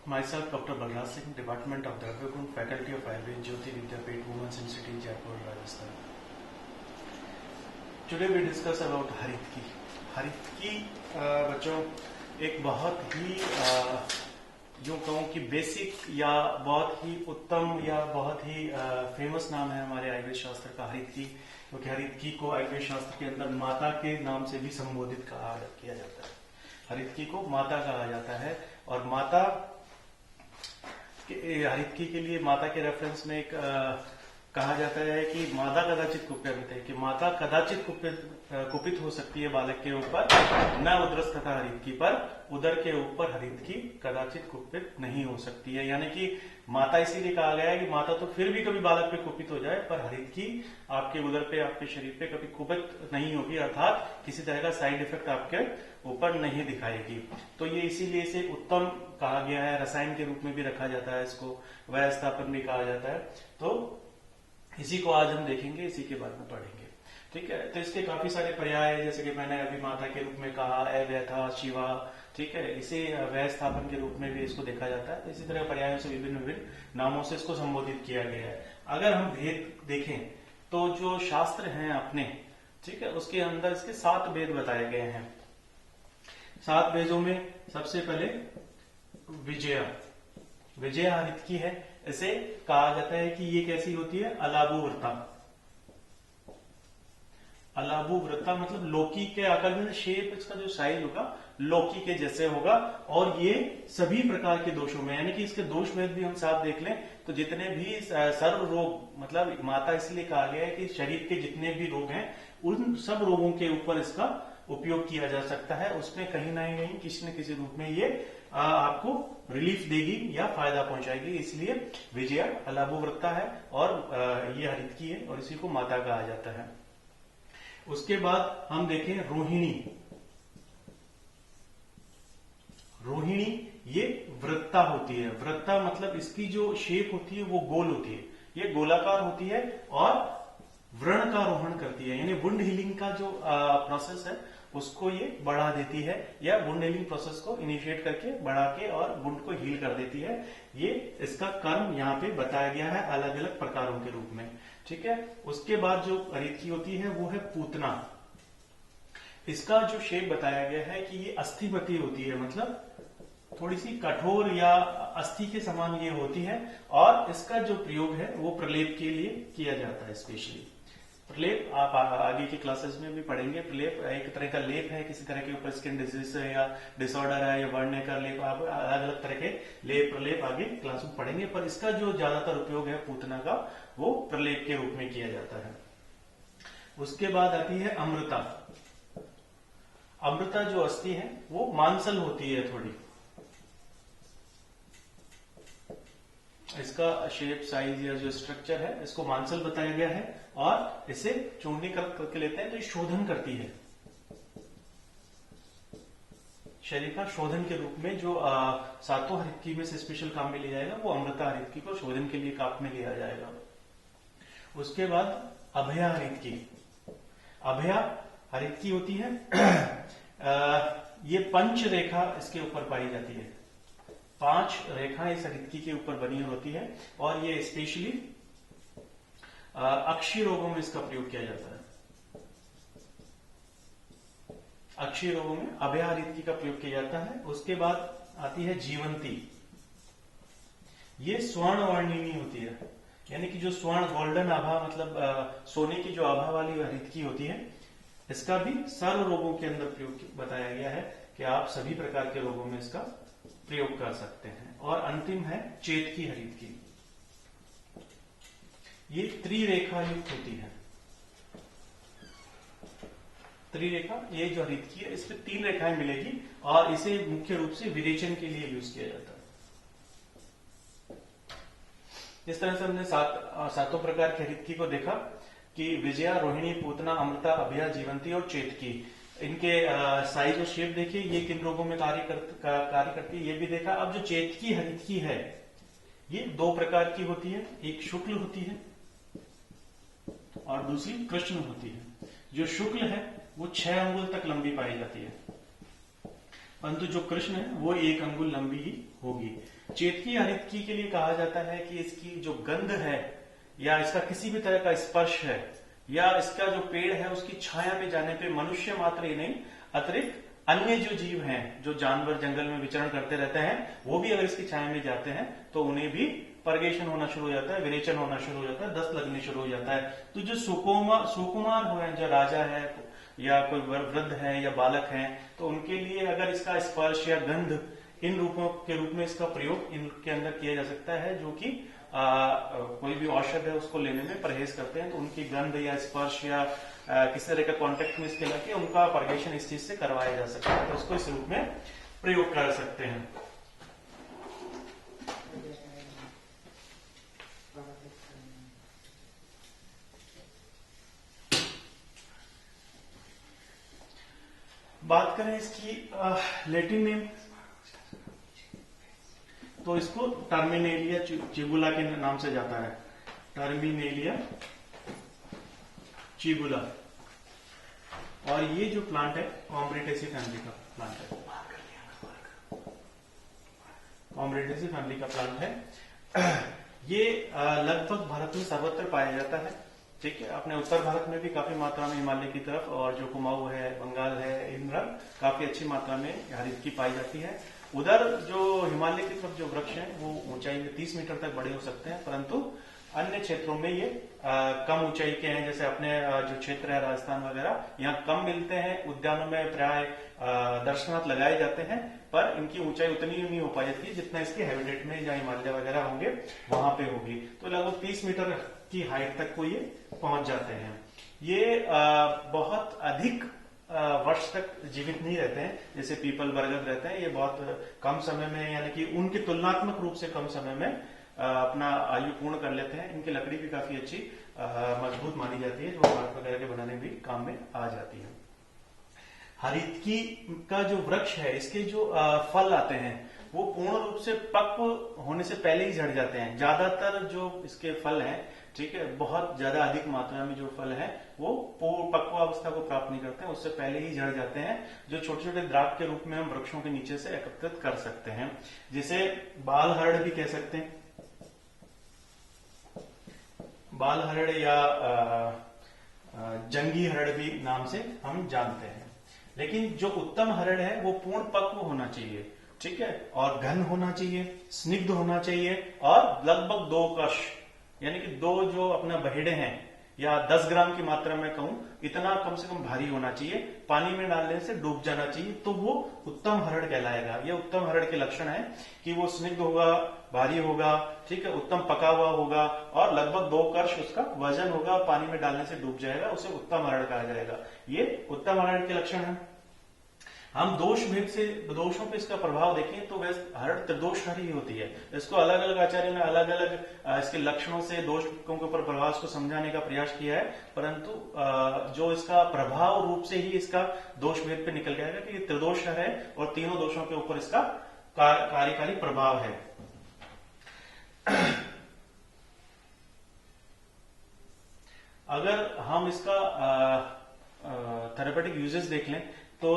Myself, Dr. Balraj Singh, Department of Dravyagun, Faculty of Ayurveda, Jyoti Vidyapeeth, Women's Institute, Jaipur, Rajasthan. Today we discuss about हरितकी. हरितकी बच्चों एक बहुत ही यूं कहूं कि basic या बहुत ही उत्तम या बहुत ही फेमस नाम है हमारे आयुर्वेद शास्त्र का हरितकी, क्योंकि हरितकी को आयुर्वेद शास्त्र के अंदर माता के नाम से भी संबोधित किया जाता है. हरितकी को माता कहा जाता है और माता हरितकी के लिए माता के रेफरेंस में एक कहा जाता है कि माता कदाचित कुपित है, कि माता कदाचित कुपित हो सकती है बालक के ऊपर, न उदरस तथा हरितकी पर, उदर के ऊपर हरितकी कदाचित कुपित नहीं हो सकती है. यानी कि माता इसीलिए कहा गया है कि माता तो फिर भी कभी बालक पे कुपित हो जाए, पर हरितकी आपके उदर पे, आपके शरीर पे कभी कुपित नहीं होगी, अर्थात किसी तरह का साइड इफेक्ट आपके ऊपर नहीं दिखाएगी. तो ये इसीलिए इसे उत्तम कहा गया है. रसायन के रूप में भी रखा जाता है, इसको व्यवस्थापन भी कहा जाता है. तो इसी को आज हम देखेंगे, इसी के बारे में पढ़ेंगे. ठीक है. तो इसके काफी सारे पर्याय है, जैसे कि मैंने अभी माता के रूप में कहा, अव्यथा, शिवा. ठीक है. इसे व्यवस्थापन के रूप में भी इसको देखा जाता है. इसी तरह पर्यायों से विभिन्न विभिन्न नामों से इसको संबोधित किया गया है. अगर हम भेद देखें तो जो शास्त्र हैं अपने, ठीक है, उसके अंदर इसके 7 भेद बताए गए हैं. 7 भेदों में सबसे पहले विजया हरितकी है. इसे कहा जाता है कि ये कैसी होती है, अलाभुवृत्ता. अलाभुवृत्ता मतलब लौकी के आकार में, शेप इसका जो साइज होगा लौकी के जैसे होगा, और ये सभी प्रकार के दोषों में, यानी कि इसके दोष भेद भी हम साथ देख लें तो जितने भी सर्व रोग, मतलब माता इसलिए कहा गया है कि शरीर के जितने भी रोग हैं उन सब रोगों के ऊपर इसका उपयोग किया जा सकता है. उसमें कहीं ना कहीं किसी न किसी रूप में ये आपको रिलीफ देगी या फायदा पहुंचाएगी. इसलिए विजया अलाभुवृत्ता है और ये हरितकी है और इसी को माता कहा जाता है. उसके बाद हम देखें रोहिणी. ये वृत्ता होती है. वृत्ता मतलब इसकी जो शेप होती है वो गोल होती है, ये गोलाकार होती है और व्रण का रोहण करती है, यानी वुंड हीलिंग का जो प्रोसेस है उसको ये बढ़ा देती है, या वुंड हीलिंग प्रोसेस को इनिशिएट करके बढ़ा के और वुंड को हील कर देती है. ये इसका कर्म यहाँ पे बताया गया है अलग अलग प्रकारों के रूप में. ठीक है. उसके बाद जो हरितकी होती है वो है पूतना. इसका जो शेप बताया गया है कि ये अस्थिपति होती है, मतलब थोड़ी सी कठोर या अस्थि के समान ये होती है, और इसका जो प्रयोग है वो प्रलेप के लिए किया जाता है. स्पेशली प्रलेप आप आगे की क्लासेस में भी पढ़ेंगे. प्रलेप एक तरह का लेप है, किसी तरह के ऊपर स्किन डिजीज है या डिसऑर्डर है या बढ़ने का लेप, आप अलग अलग तरह के लेप प्रलेप आगे क्लास में पढ़ेंगे. पर इसका जो ज्यादातर उपयोग है पूतना का, वो प्रलेप के रूप में किया जाता है. उसके बाद आती है अमृता. अमृता जो अस्थि है वो मांसल होती है थोड़ी. इसका शेप, साइज या जो स्ट्रक्चर है इसको मांसल बताया गया है, और इसे चूर्णी करके लेते हैं तो ये शोधन करती है. शरीर का शोधन के रूप में जो 7 हरितकी में से स्पेशल काम में लिया जाएगा वो अमृता हरितकी को शोधन के लिए काम में लिया जाएगा. उसके बाद अभया हरितकी. अभया हरितकी होती है ये पंच रेखा इसके ऊपर पाई जाती है. 5 रेखाएं इस हरितकी के ऊपर बनी होती है, और ये स्पेशली अक्षी रोगों में इसका प्रयोग किया जाता है. अक्षी रोगों में अभया हरितकी का प्रयोग किया जाता है. उसके बाद आती है जीवंती. ये स्वर्ण वर्णिनी होती है, यानी कि जो स्वर्ण गोल्डन आभा, मतलब सोने की जो आभा वाली हरितकी होती है, इसका भी सर्व रोगों के अंदर प्रयोग बताया गया है कि आप सभी प्रकार के रोगों में इसका प्रयोग कर सकते हैं. और अंतिम है चेतकी हरितकी. ये त्रिरेखा युक्त होती है. त्रिरेखा, ये जो हरितकी है इसमें 3 रेखाएं मिलेगी, और इसे मुख्य रूप से विरेचन के लिए यूज किया जाता है. इस तरह से हमने 7 प्रकार की हरितकी को देखा कि विजया, रोहिणी, पूतना, अमृता, अभया, जीवंती और चेतकी. इनके साइज और शेप देखिए, ये किन रोगों में कार्य करती है ये भी देखा. अब जो चेतकी हरितकी है ये 2 प्रकार की होती है. एक शुक्ल होती है और दूसरी कृष्ण होती है. जो शुक्ल है वो 6 अंगुल तक लंबी पाई जाती है, परंतु जो कृष्ण है वो 1 अंगुल लंबी ही होगी. चेतकी हरितकी के लिए कहा जाता है कि इसकी जो गंध है या इसका किसी भी तरह का स्पर्श है या इसका जो पेड़ है उसकी छाया में जाने पे मनुष्य मात्र ही नहीं अतिरिक्त अन्य जो जीव हैं, जो जानवर जंगल में विचरण करते रहते हैं, वो भी अगर इसकी छाया में जाते हैं तो उन्हें भी परगेशन होना शुरू हो जाता है, विरेचन होना शुरू हो जाता है, दस्त लगने शुरू हो जाता है। तो जो सुकुमार हुए, जो राजा है या कोई वृद्ध है या बालक है, तो उनके लिए अगर इसका स्पर्श या गंध इन रूपों के रूप में इसका प्रयोग इनके अंदर किया जा सकता है, जो कि कोई भी औषध है उसको लेने में परहेज करते हैं, तो उनकी गंध या स्पर्श या किसी तरह का कॉन्टेक्ट में इसके लगे उनका परगेशन इस चीज से करवाया जा सकता है, तो उसको इस रूप में प्रयोग कर सकते हैं। बात करें इसकी लैटिन नेम, तो इसको टर्मिनेलिया चिबुला के नाम से जाता है, टर्मिनेलिया चिबुला। और ये जो प्लांट है कॉम्ब्रेटेसी फैमिली का प्लांट है, कॉम्ब्रेटेसी फैमिली का प्लांट है। ये लगभग भारत में सर्वत्र पाया जाता है, ठीक है। अपने उत्तर भारत में भी काफी मात्रा में हिमालय की तरफ और जो कुमाऊं है, बंगाल है, इन काफी अच्छी मात्रा में हरितकी पाई जाती है। उधर जो हिमालय की तरफ जो वृक्ष हैं वो ऊंचाई में 30 मीटर तक बड़े हो सकते हैं, परंतु अन्य क्षेत्रों में ये कम ऊंचाई के हैं। जैसे अपने जो क्षेत्र है राजस्थान वगैरह, यहाँ कम मिलते हैं। उद्यानों में प्राय दर्शनार्थ लगाए जाते हैं, पर इनकी ऊंचाई उतनी नहीं हो पाती जितना इसके हैबिटेट में या हिमालय वगैरह होंगे वहां पे होगी। तो लगभग 30 मीटर की हाइट तक को ये पहुंच जाते हैं। ये बहुत अधिक वर्ष तक जीवित नहीं रहते हैं जैसे पीपल बरगद रहते हैं। ये बहुत कम समय में, यानी कि उनके तुलनात्मक रूप से कम समय में अपना आयु पूर्ण कर लेते हैं। इनकी लकड़ी भी काफी अच्छी मजबूत मानी जाती है, जो घाट वगैरह के बनाने भी काम में आ जाती है। हरितकी का जो वृक्ष है, इसके जो फल आते हैं वो पूर्ण रूप से पक्व होने से पहले ही झड़ जाते हैं। ज्यादातर जो इसके फल हैं, ठीक है, बहुत ज्यादा अधिक मात्रा में जो फल है वो पक्वावस्था को प्राप्त नहीं करते हैं, उससे पहले ही झड़ जाते हैं, जो छोटे छोटे द्राग के रूप में हम वृक्षों के नीचे से एकत्रित कर सकते हैं। जिसे बाल हरड़ भी कह सकते हैं, बाल हरड़ या जंगी हरड़ भी नाम से हम जानते हैं। लेकिन जो उत्तम हरड़ है वो पूर्ण पक्व होना चाहिए, ठीक है, और घन होना चाहिए, स्निग्ध होना चाहिए, और लगभग 2 कश यानी कि 2 जो अपना बहेड़े हैं या 10 ग्राम की मात्रा में कहूं, इतना कम से कम भारी होना चाहिए। पानी में डालने से डूब जाना चाहिए, तो वो उत्तम हरड़ कहलाएगा। ये उत्तम हरड़ के लक्षण है कि वो स्निग्ध होगा, भारी होगा, ठीक है, उत्तम पका हुआ होगा, और लगभग 2 कर्ष उसका वजन होगा, पानी में डालने से डूब जाएगा, उसे उत्तम हरड़ कहा जाएगा। ये उत्तम हरड़ के लक्षण है। हम दोष भेद से दोषों पे इसका प्रभाव देखें तो वैसे हरड़ त्रिदोष हरी होती है। इसको अलग अलग आचार्य ने अलग अलग इसके लक्षणों से दोषों के ऊपर प्रभाव को समझाने का प्रयास किया है, परंतु जो इसका प्रभाव रूप से ही इसका दोष भेद पे निकल गया है कि ये त्रिदोष है और तीनों दोषों के ऊपर इसका कार्यकारी प्रभाव है। अगर हम इसका थेरेपेटिक यूजेस देख लें तो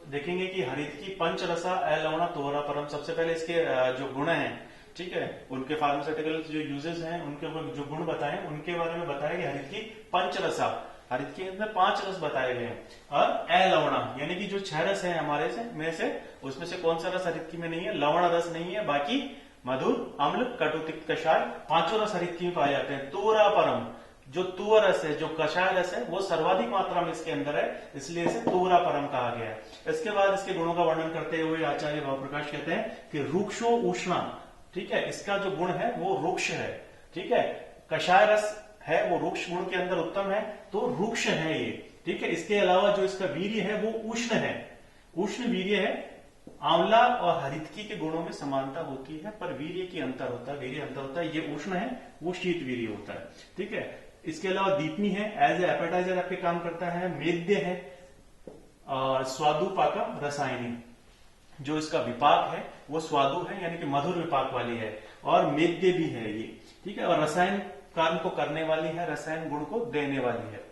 देखेंगे कि हरितकी पंचरसा अलवणा तोहरा परम, सबसे पहले इसके जो गुण हैं, ठीक है, उनके फार्मास्यूटिकल जो यूजेस हैं, उनके ऊपर जो गुण बताए उनके बारे में बताया कि हरितकी पंचरसा, हरितकी में 5 रस बताए गए हैं। और अलवणा यानी कि जो 6 रस है हमारे में से, उसमें से कौन सा रस हरितकी में नहीं है? लवण रस नहीं है, बाकी मधुर, अम्ल, कटु, तिक्त, कषाय 5 रस हरितकी में पाए जाते हैं। तोरा परम, जो तुअर रस है, जो कषाय रस है, वो सर्वाधिक मात्रा में इसके अंदर है, इसलिए इसे तोरा परम कहा गया है। इसके बाद इसके गुणों का वर्णन करते हुए आचार्य भावप्रकाश कहते हैं कि रुक्षो उष्णा, ठीक है, इसका जो गुण है वो रुक्ष है, ठीक है, कषाय रस है वो रुक्ष गुण के अंदर उत्तम है, तो रुक्ष है ये, ठीक है। इसके अलावा जो इसका वीर्य है वो उष्ण है, उष्ण वीर्य है। आंवला और हरितकी के गुणों में समानता होती है, पर वीर्य की अंतर होता है, वीर्य अंतर होता है। ये उष्ण है, वो शीत वीर्य होता है, ठीक है। इसके अलावा दीपनी है, एज ए एपेटाइजर आपके काम करता है। मेद्य है और स्वादुपाका रसायनी, जो इसका विपाक है वो स्वादु है, यानी कि मधुर विपाक वाली है, और मेद्य भी है ये, ठीक है, और रसायन कार्य को करने वाली है, रसायन गुण को देने वाली है।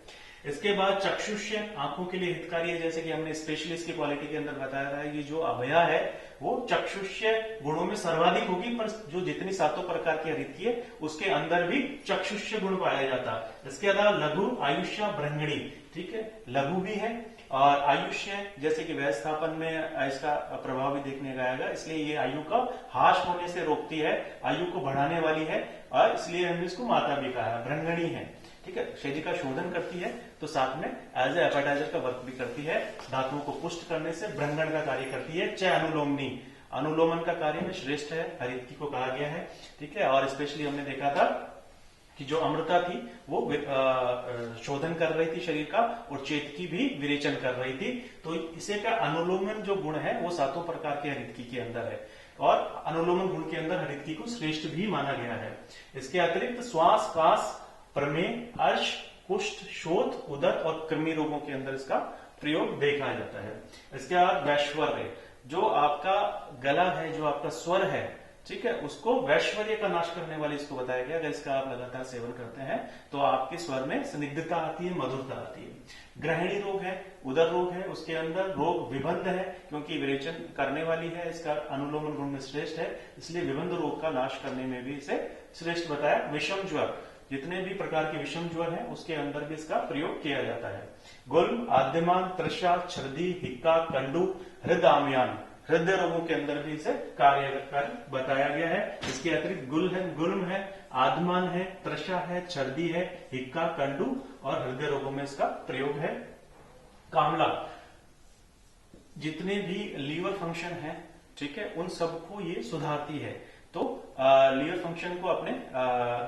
इसके बाद चक्षुष्य आंखों के लिए हितकारी है, जैसे कि हमने स्पेशलिस्ट की क्वालिटी के अंदर बताया था, ये जो अभया है वो चक्षुष्य गुणों में सर्वाधिक होगी, पर जो जितनी सातों प्रकार की हरितकी है उसके अंदर भी चक्षुष्य गुण पाया जाता है। इसके अलावा लघु आयुष्य ब्रह्मणी, ठीक है, लघु भी है और आयुष्य जैसे कि व्यवस्थापन में इसका प्रभाव भी देखने का आएगा, इसलिए ये आयु का हाश होने से रोकती है, आयु को बढ़ाने वाली है और इसलिए हमने इसको माता भी कहा है। ब्रह्मणी है, ठीक है, शरीर का शोधन करती है तो साथ में एज ए एपेटाइजर का वर्क भी करती है, धातुओं को पुष्ट करने से ब्रंगण का कार्य करती है। च अनुलोमनी, अनुलोमन का कार्य में श्रेष्ठ है, हरितकी को कहा गया है, ठीक है। और स्पेशली हमने देखा था कि जो अमृता थी वो शोधन कर रही थी शरीर का और चेतकी भी विरेचन कर रही थी, तो इसे का अनुलोमन जो गुण है वो सातों प्रकार के हरितकी के अंदर है और अनुलोमन गुण के अंदर हरितकी को श्रेष्ठ भी माना गया है। इसके अतिरिक्त श्वास, कास, प्रमेय, अर्श, कुष्ठ, शोथ, उदर और कृमि रोगों के अंदर इसका प्रयोग देखा जाता है। इसके बाद वैश्वर्य, जो आपका गला है, जो आपका स्वर है, ठीक है, उसको वैश्वर्य का नाश करने वाले इसको बताया गया। अगर इसका आप लगातार सेवन करते हैं तो आपके स्वर में स्निग्धता आती है, मधुरता आती है। ग्रहणी रोग है, उदर रोग है, उसके अंदर रोग विबंध है क्योंकि विरेचन करने वाली है, इसका अनुलोमन गुण में श्रेष्ठ है, इसलिए विबंध रोग का नाश करने में भी इसे श्रेष्ठ बताया। विषम ज्वर, जितने भी प्रकार के विषम ज्वर है उसके अंदर भी इसका प्रयोग किया जाता है। गुल्म, आद्यमान, तृषा, छर्दी, हिक्का, कंडू, हृदयाम्यान, हृदय रोगों के अंदर भी इसे कार्य बताया गया है। इसके अतिरिक्त गुल्म है, आदमान है, तृषा है, छर्दी है, हिक्का, कंडू और हृदय रोगों में इसका प्रयोग है। कामला, जितने भी लीवर फंक्शन है, ठीक है, उन सबको ये सुधारती है, तो लीवर फंक्शन को अपने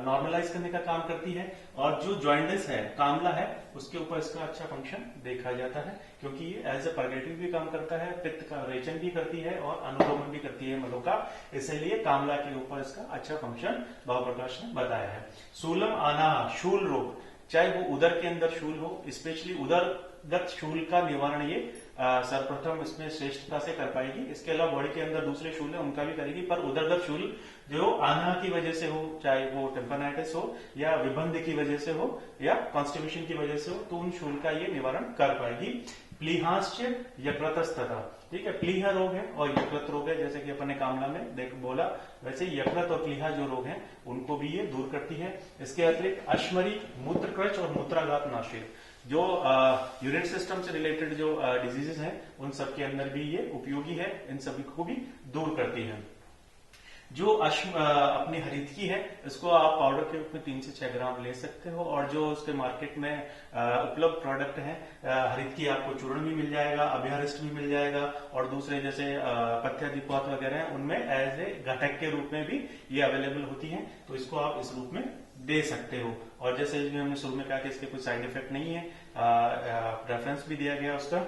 नॉर्मलाइज करने का काम करती है। और जो जॉइंटिस है, कामला है, उसके ऊपर इसका अच्छा फंक्शन देखा जाता है क्योंकि ये एज ए पर्गेटिव भी काम करता है, पित्त का रेचन भी करती है और अनुलोमन भी करती है मलों का, इसलिए कामला के ऊपर इसका अच्छा फंक्शन भाव प्रकाश ने बताया है। शूलम आनाह, शूल रोग, चाहे वो उदर के अंदर शूल हो, स्पेशली उदरगत शूल का निवारण ये सर्वप्रथम इसमें श्रेष्ठता से कर पाएगी। इसके अलावा बॉडी के अंदर दूसरे शूल है उनका भी करेगी, पर उदरगत शूल जो आना की वजह से हो, चाहे वो टेम्पनाइटिस हो या विबंध की वजह से हो या कॉन्स्टिपेशन की वजह से हो, तो उन शूल का ये निवारण कर पाएगी। प्लीहांश्च यकृतस्तथा, ठीक है, प्लीहा रोग है और यकृत रोग है, जैसे कि अपन ने कामला में देख बोला, वैसे यकृत और प्लीहा जो रोग है उनको भी ये दूर करती है। इसके अतिरिक्त अश्मरी, मूत्रक्रच और मूत्राघात नाशी, जो यूरिन सिस्टम से रिलेटेड जो डिजीजेस हैं उन सब के अंदर भी ये उपयोगी है, इन सभी को भी दूर करती है। जो अपनी हरितकी है इसको आप पाउडर के रूप में 3 से 6 ग्राम ले सकते हो और जो उसके मार्केट में उपलब्ध प्रोडक्ट है, हरितकी आपको चूर्ण भी मिल जाएगा, अभ्यारिष्ट भी मिल जाएगा और दूसरे जैसे पथ्यादिपात वगैरह हैं उनमें एज ए घटक के रूप में भी ये अवेलेबल होती है, तो इसको आप इस रूप में दे सकते हो। और जैसे हमने शुरू में कहा कि इसके कोई साइड इफेक्ट नहीं है, रेफरेंस भी दिया गया उसका।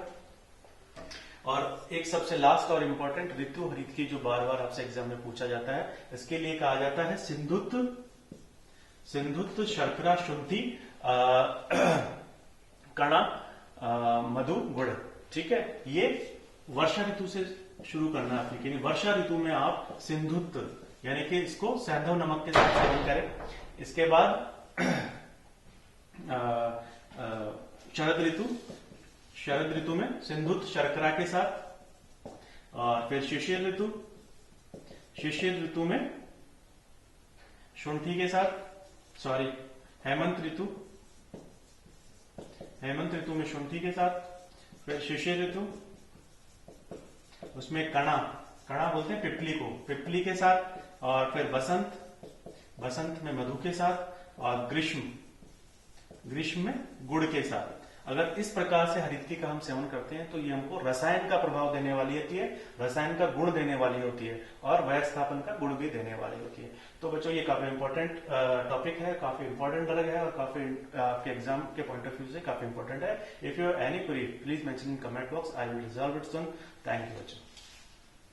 और एक सबसे लास्ट और इम्पोर्टेंट ऋतु हरितकी जो बार बार आपसे एग्जाम में पूछा जाता है, इसके लिए कहा जाता है सिंधुत्व शर्करा शुद्धि कणा मधु गुड़, ठीक है। ये वर्षा ऋतु से शुरू करना है आपने, वर्षा ऋतु में आप सिंधुत्व यानी कि इसको सैंधव नमक के साथ सेवन करें। इसके बाद शरद ऋतु में सिंधुत्व शर्करा के साथ, और फिर शिशिर ऋतु में शुंठी के साथ, हेमंत ऋतु में शुंठी के साथ, फिर शिशिर ऋतु उसमें कणा बोलते हैं पिपली के साथ, और फिर बसंत में मधु के साथ, और ग्रीष्म में गुड़ के साथ। अगर इस प्रकार से हरितकी का हम सेवन करते हैं तो ये हमको रसायन का प्रभाव देने वाली होती है, रसायन का गुण देने वाली होती है और व्यवस्थापन का गुण भी देने वाली होती है। तो बच्चों ये काफी इंपॉर्टेंट टॉपिक है, काफी इंपॉर्टेंट ड्रग है और काफी आपके एग्जाम के पॉइंट ऑफ व्यू से काफी इंपॉर्टेंट है। If you have any query please mention in comment box, I will resolve it soon. Thank you बच्चों।